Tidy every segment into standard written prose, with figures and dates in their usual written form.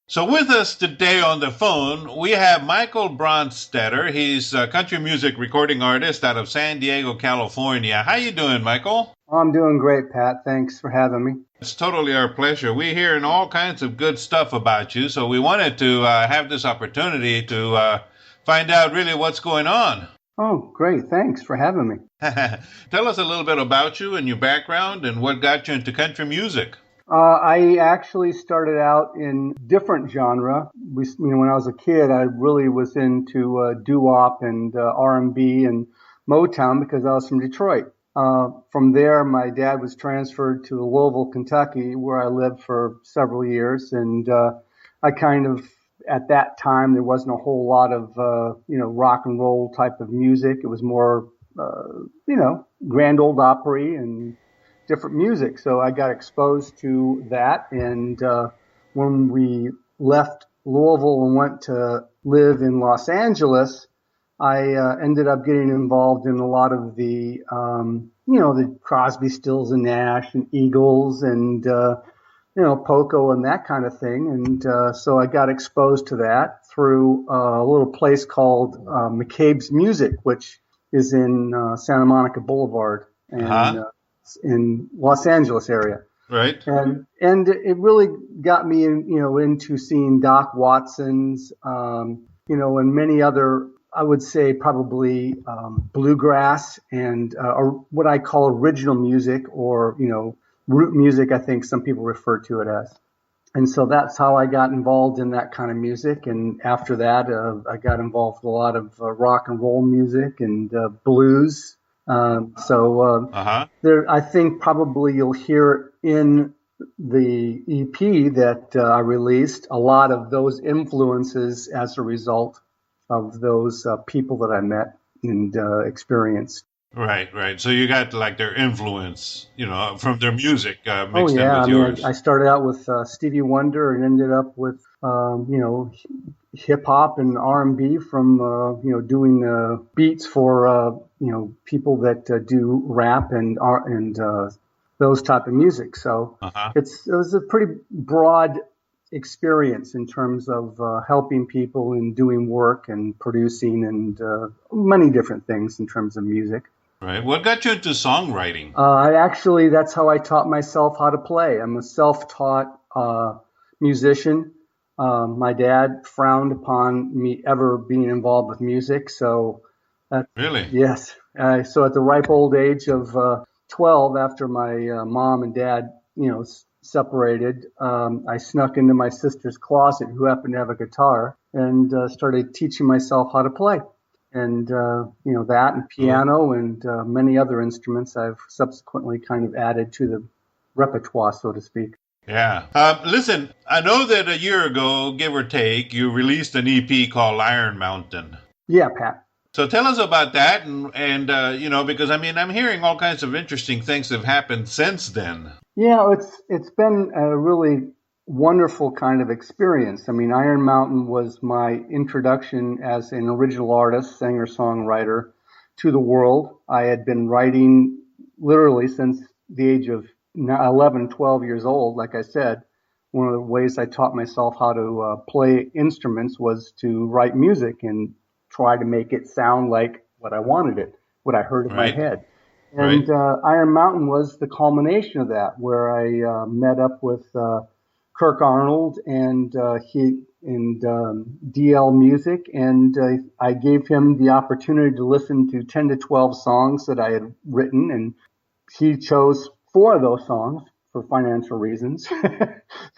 So with us today on the phone, we have Michael Brondstetter. He's a country music recording artist out of San Diego, California. How you doing, Michael? I'm doing great, Pat. Thanks for having me. It's totally our pleasure. We're hearing all kinds of good stuff about you, so we wanted to have this opportunity to find out really what's going on. Oh, great. Thanks for having me. Tell us a little bit about you and your background and what got you into country music. I actually started out in different genre. When I was a kid, I really was into doo-wop and R&B and Motown because I was from Detroit. From there, my dad was transferred to Louisville, Kentucky, where I lived for several years, and I kind of at that time there wasn't a whole lot of rock and roll type of music. It was more Grand Old Opry and different music. So I got exposed to that. And when we left Louisville and went to live in Los Angeles, I ended up getting involved in a lot of the Crosby, Stills and Nash and Eagles and, Poco and that kind of thing. And so I got exposed to that through a little place called McCabe's Music, which is in Santa Monica Boulevard. And Uh-huh. in Los Angeles area. Right. And it really got me into seeing Doc Watson's, and many other, I would say probably bluegrass and or what I call original music or, root music, I think some people refer to it as. And so that's how I got involved in that kind of music. And after that, I got involved with a lot of rock and roll music and blues. Uh-huh. There, I think probably you'll hear in the EP that I released a lot of those influences as a result of those people that I met and experienced. Right, right. So you got like their influence, from their music Oh mixed in yeah, I with mean, I yours. started out with Stevie Wonder and ended up with hip hop and R&B from doing beats for people that do rap and those type of music. So Uh-huh. it was a pretty broad experience in terms of helping people and doing work and producing and many different things in terms of music. Right. What got you into songwriting? That's how I taught myself how to play. I'm a self-taught musician. My dad frowned upon me ever being involved with music. So, Really? yes. So at the ripe old age of 12, after my mom and dad, separated, I snuck into my sister's closet, who happened to have a guitar, and started teaching myself how to play. And that and Cool. piano and many other instruments I've subsequently kind of added to the repertoire, so to speak. Yeah. Listen, I know that a year ago, give or take, you released an EP called Iron Mountain. Yeah, Pat. So tell us about that, and because I mean, I'm hearing all kinds of interesting things have happened since then. Yeah, it's been a really wonderful kind of experience. I mean, Iron Mountain was my introduction as an original artist, singer, songwriter to the world. I had been writing literally since the age of 11, 12 years old. Like I said, one of the ways I taught myself how to play instruments was to write music and try to make it sound like what I wanted it, what I heard in my Right. head. Right. And Iron Mountain was the culmination of that, where I met up with Kirk Arnold and he and DL Music, and I gave him the opportunity to listen to 10 to 12 songs that I had written, and he chose four of those songs for financial reasons.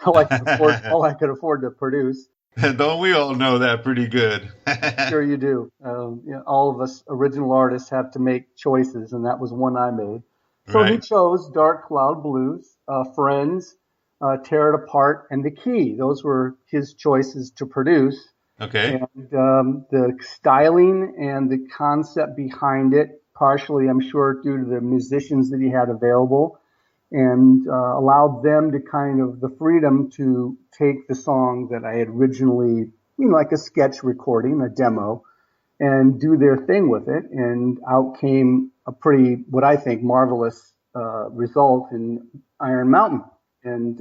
All I could afford to produce. Don't we all know that pretty good? Sure, you do. All of us original artists have to make choices, and that was one I made. So he Right. chose Dark Cloud Blues, Friends, Tear It Apart, and The Key. Those were his choices to produce. Okay. And the styling and the concept behind it, partially, I'm sure, due to the musicians that he had available, and allowed them to kind of the freedom to take the song that I had originally, like a sketch recording, a demo, and do their thing with it. And out came a pretty, what I think, marvelous result in Iron Mountain. And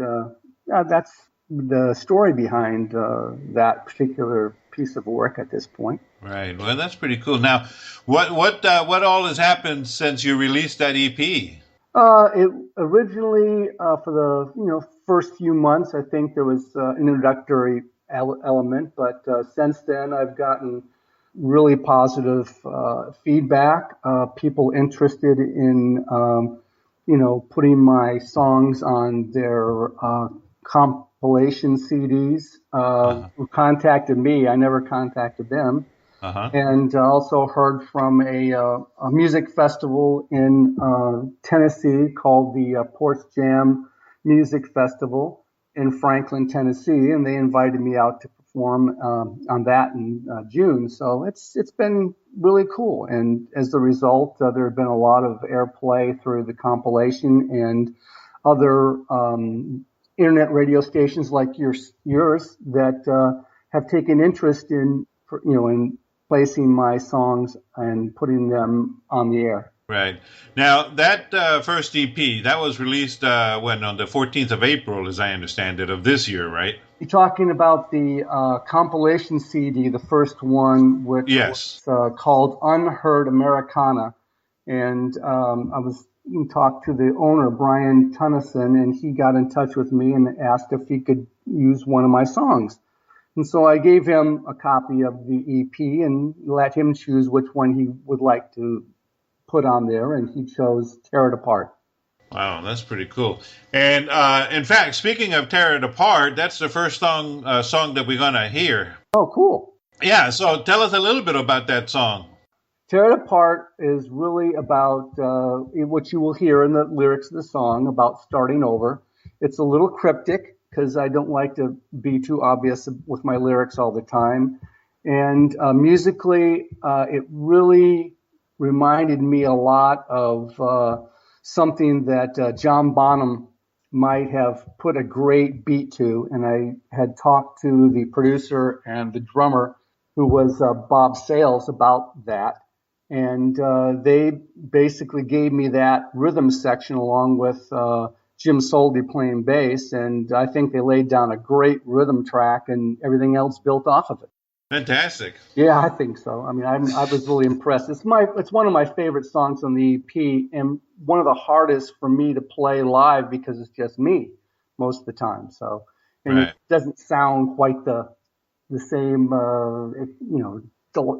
that's the story behind that particular piece of work at this point. Right. Well, that's pretty cool. Now, what all has happened since you released that EP? It originally for the first few months, I think there was an introductory element, but since then I've gotten really positive feedback. People interested in putting my songs on their compilation CDs. Who contacted me? I never contacted them. Uh-huh. And also heard from a music festival in Tennessee called the Porch Jam Music Festival in Franklin, Tennessee, and they invited me out to perform on that in June. So it's been really cool, and as a result, there have been a lot of airplay through the compilation and other internet radio stations like yours that have taken interest in placing my songs and putting them on the air. Right. Now, that first EP, that was released when? On the 14th of April, as I understand it, of this year, right? You're talking about the compilation CD, the first one, which Yes. was called Unheard Americana. And I was talked to the owner, Brian Tunnison, and he got in touch with me and asked if he could use one of my songs. And so I gave him a copy of the EP and let him choose which one he would like to put on there, and he chose Tear It Apart. Wow, that's pretty cool. And in fact, speaking of Tear It Apart, that's the first song that we're going to hear. Oh, cool. Yeah, so tell us a little bit about that song. Tear It Apart is really about what you will hear in the lyrics of the song, about starting over. It's a little cryptic, because I don't like to be too obvious with my lyrics all the time. And musically, it really reminded me a lot of something that John Bonham might have put a great beat to. And I had talked to the producer and the drummer, who was Bob Sales, about that. And they basically gave me that rhythm section along with Jim Soldy playing bass, and I think they laid down a great rhythm track, and everything else built off of it. Fantastic. Yeah, I think so. I mean, I was really impressed. It's one of my favorite songs on the EP, and one of the hardest for me to play live because it's just me most of the time. So, and Right. It doesn't sound quite the same,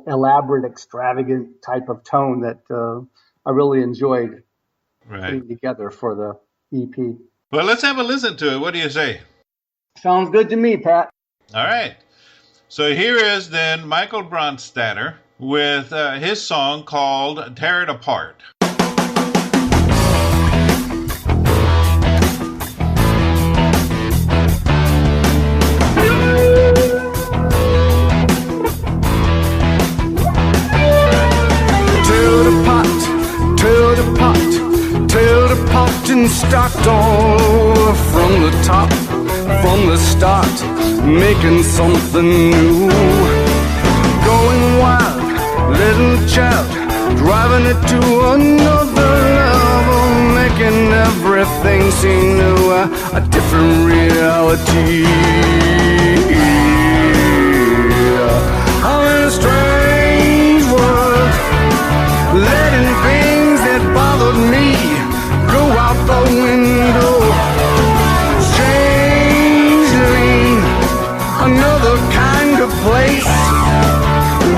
elaborate, extravagant type of tone that I really enjoyed putting together for the EP. Well, let's have a listen to it. What do you say? Sounds good to me, Pat. All right. So here is then Michael Brondstetter with his song called Tear It Apart. And start all from the top, from the start, making something new. Going wild, little child, driving it to another level, making everything seem new, a different reality. I'm in a strange world, letting things that bothered me go out the window, strangely, another kind of place,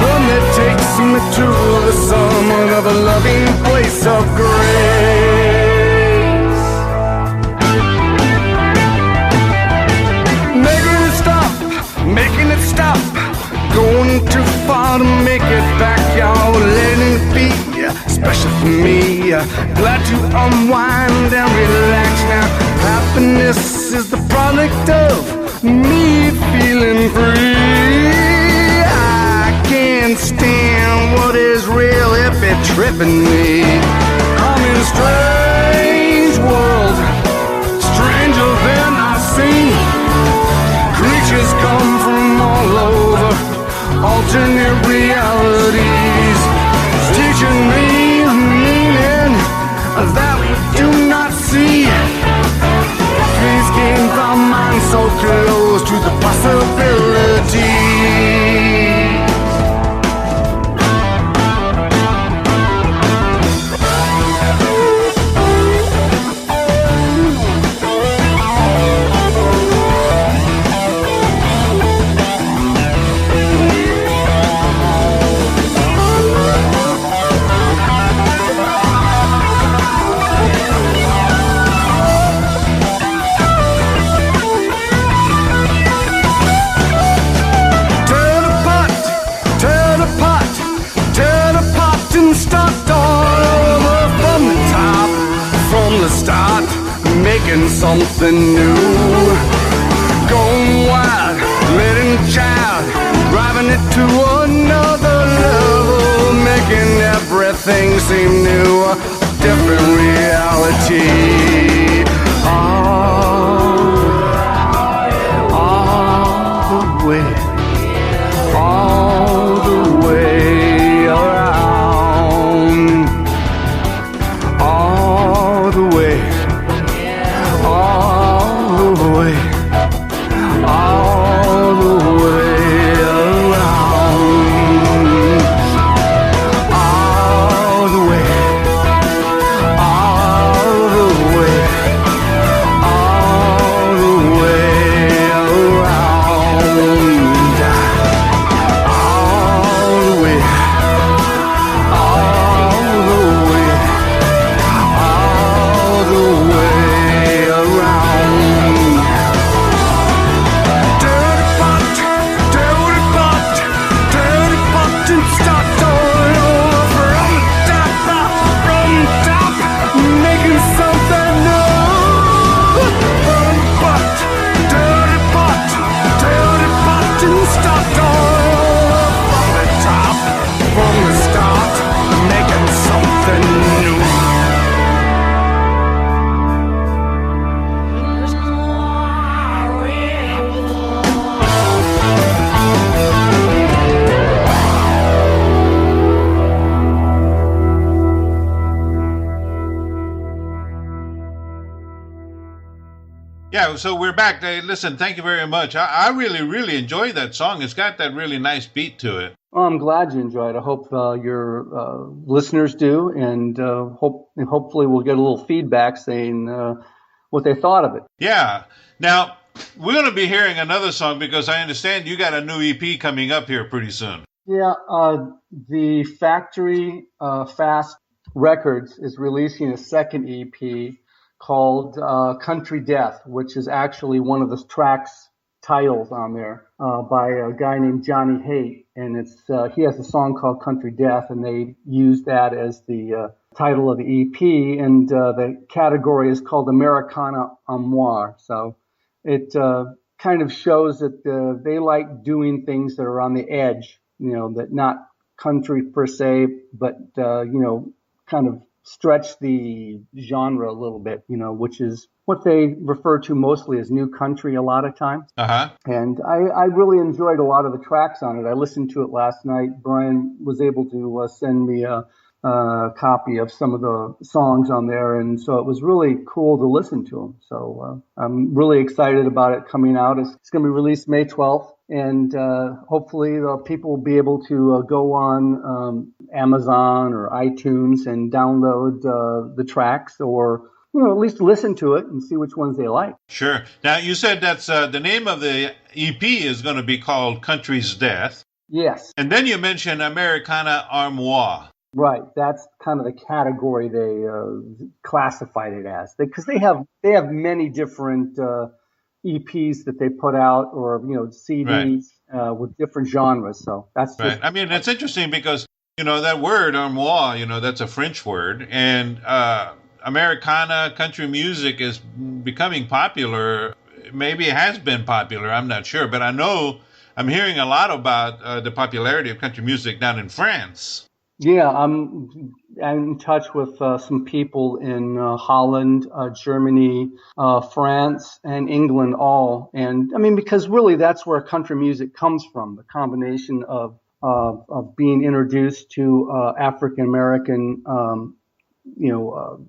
one that takes me to the summer of a loving place of grace. Making it stop, going too far to make it back, y'all, letting it be special for me, glad to unwind and relax now. Happiness is the product of me feeling free. I can't stand what is real if it's tripping me. I'm in a strange world, stranger than I've seen. Creatures come from all over, alternate realities, teaching me that we do not see. These games are mine so close. making something new. Going wild, letting child, driving it to another level, making everything seem new, a different reality. All the way around, all the way, all the way, all the way around, all the way, all the way, all the way around, all the way, all the way, all the way around. Dirty pot, and start all over from top, making something new. Dirty pot, and start all over from the start, making something new. Yeah, so we're back. Listen, thank you very much. I really, really enjoyed that song. It's got that really nice beat to it. Well, I'm glad you enjoyed it. I hope your listeners do, and hopefully we'll get a little feedback saying what they thought of it. Yeah. Now, we're going to be hearing another song because I understand you got a new EP coming up here pretty soon. Yeah, the Factory Fast Records is releasing a second EP called Country Death, which is actually one of the tracks titles on there by a guy named Johnny Haidt, and it's he has a song called Country Death, and they used that as the title of the EP, and the category is called Americana en moi. So it kind of shows that they like doing things that are on the edge, that not country per se, but kind of stretch the genre a little bit, which is what they refer to mostly as new country a lot of times. Uh-huh. And I really enjoyed a lot of the tracks on it. I listened to it last night. Brian was able to send me a copy of some of the songs on there, and so it was really cool to listen to them. So I'm really excited about it coming out. It's going to be released May 12th, and hopefully people will be able to go on Amazon or iTunes and download the tracks, or at least listen to it and see which ones they like. Sure. Now, you said that's the name of the EP is going to be called Country's Death. Yes. And then you mentioned Americana en moi. Right, that's kind of the category they classified it as, because they have many different EPs that they put out, or CDs with different genres. So that's right. I mean, it's interesting because that word en moi, that's a French word, and Americana country music is becoming popular. Maybe it has been popular. I'm not sure, but I know I'm hearing a lot about the popularity of country music down in France. Yeah, I'm in touch with some people in Holland, Germany, France, and England all. And I mean, because really that's where country music comes from, the combination of being introduced to African American,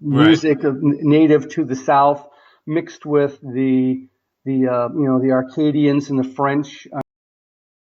music native to the South, mixed with the Arcadians and the French